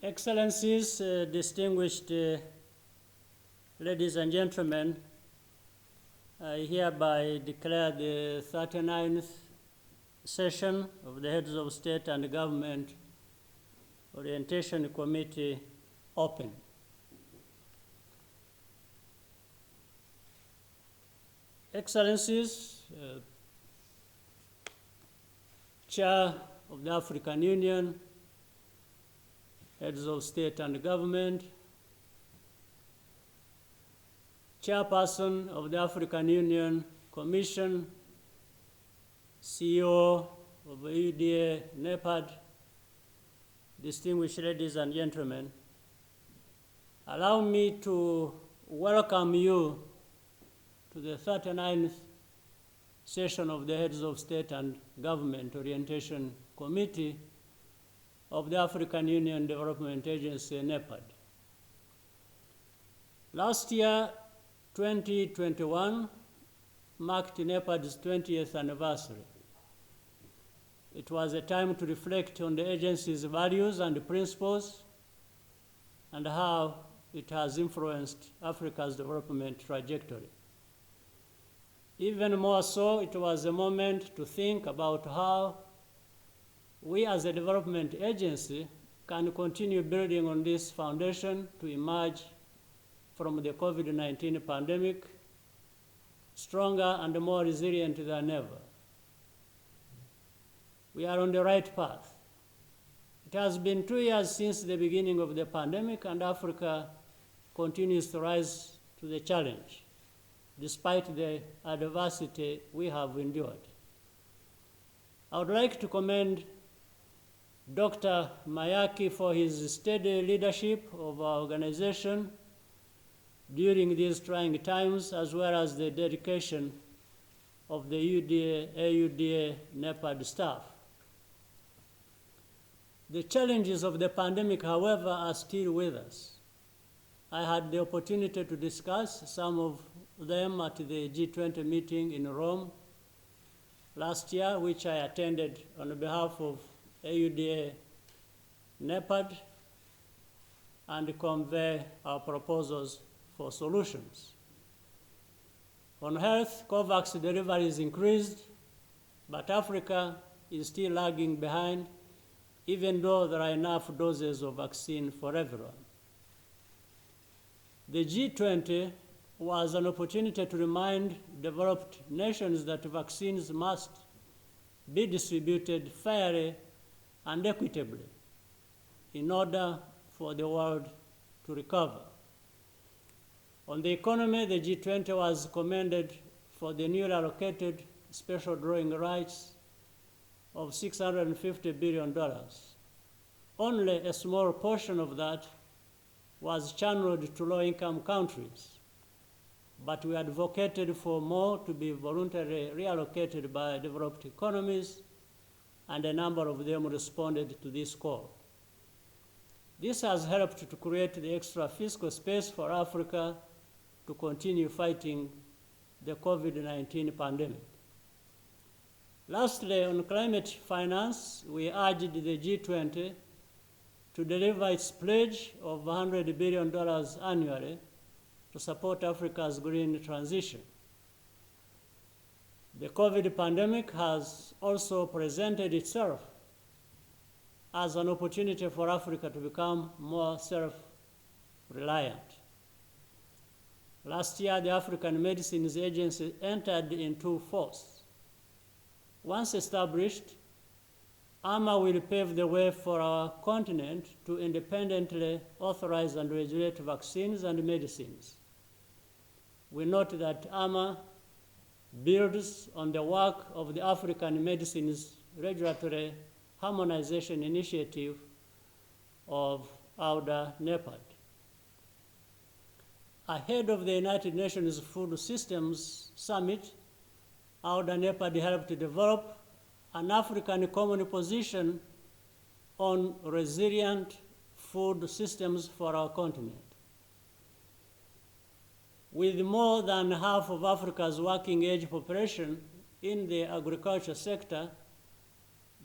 Excellencies, distinguished ladies and gentlemen, I hereby declare the 39th session of the Heads of State and Government Orientation Committee open. Excellencies, Chair of the African Union, Heads of State and Government, Chairperson of the African Union Commission, CEO of AUDA-NEPAD, distinguished ladies and gentlemen, allow me to welcome you to the 39th session of the Heads of State and Government Orientation Committee of the African Union Development Agency, NEPAD. Last year, 2021, marked NEPAD's 20th anniversary. It was a time to reflect on the agency's values and principles and how it has influenced Africa's development trajectory. Even more so, it was a moment to think about how we as a development agency can continue building on this foundation to emerge from the COVID-19 pandemic stronger and more resilient than ever. We are on the right path. It has been 2 years since the beginning of the pandemic, and Africa continues to rise to the challenge, despite the adversity we have endured. I would like to commend Dr. Mayaki for his steady leadership of our organization during these trying times, as well as the dedication of the AUDA-NEPAD staff. The challenges of the pandemic, however, are still with us. I had the opportunity to discuss some of them at the G20 meeting in Rome last year, which I attended on behalf of AUDA-NEPAD, and convey our proposals for solutions. On health, COVAX deliveries increased, but Africa is still lagging behind, even though there are enough doses of vaccine for everyone. The G20 was an opportunity to remind developed nations that vaccines must be distributed fairly and equitably in order for the world to recover. On the economy, the G20 was commended for the newly allocated special drawing rights of $650 billion. Only a small portion of that was channeled to low-income countries, but we advocated for more to be voluntarily reallocated by developed economies, and a number of them responded to this call. This has helped to create the extra fiscal space for Africa to continue fighting the COVID-19 pandemic. Lastly, on climate finance, we urged the G20 to deliver its pledge of $100 billion annually to support Africa's green transition. The COVID pandemic has also presented itself as an opportunity for Africa to become more self-reliant. Last year, the African Medicines Agency entered into force. Once established, AMA will pave the way for our continent to independently authorize and regulate vaccines and medicines. We note that AMA builds on the work of the African Medicines Regulatory Harmonization Initiative of AUDA-NEPAD. Ahead of the United Nations Food Systems Summit, AUDA-NEPAD helped to develop an African common position on resilient food systems for our continent. With more than half of Africa's working-age population in the agriculture sector,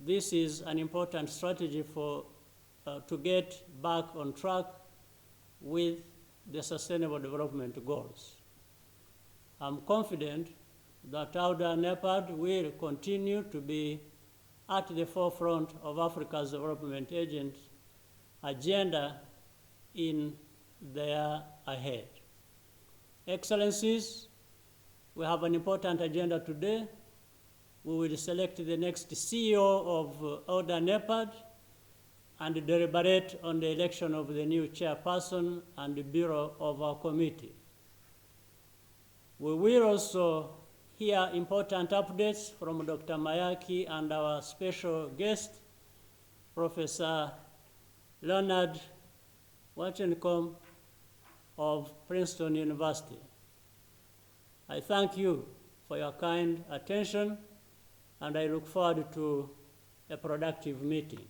this is an important strategy for to get back on track with the Sustainable Development Goals. I'm confident that AUDA-NEPAD will continue to be at the forefront of Africa's development agenda in the year ahead. Excellencies, we have an important agenda today. We will select the next CEO of AUDA-NEPAD and deliberate on the election of the new chairperson and the bureau of our committee. We will also hear important updates from Dr. Mayaki and our special guest, Professor Leonard Wachencombe of Princeton University. I thank you for your kind attention, and I look forward to a productive meeting.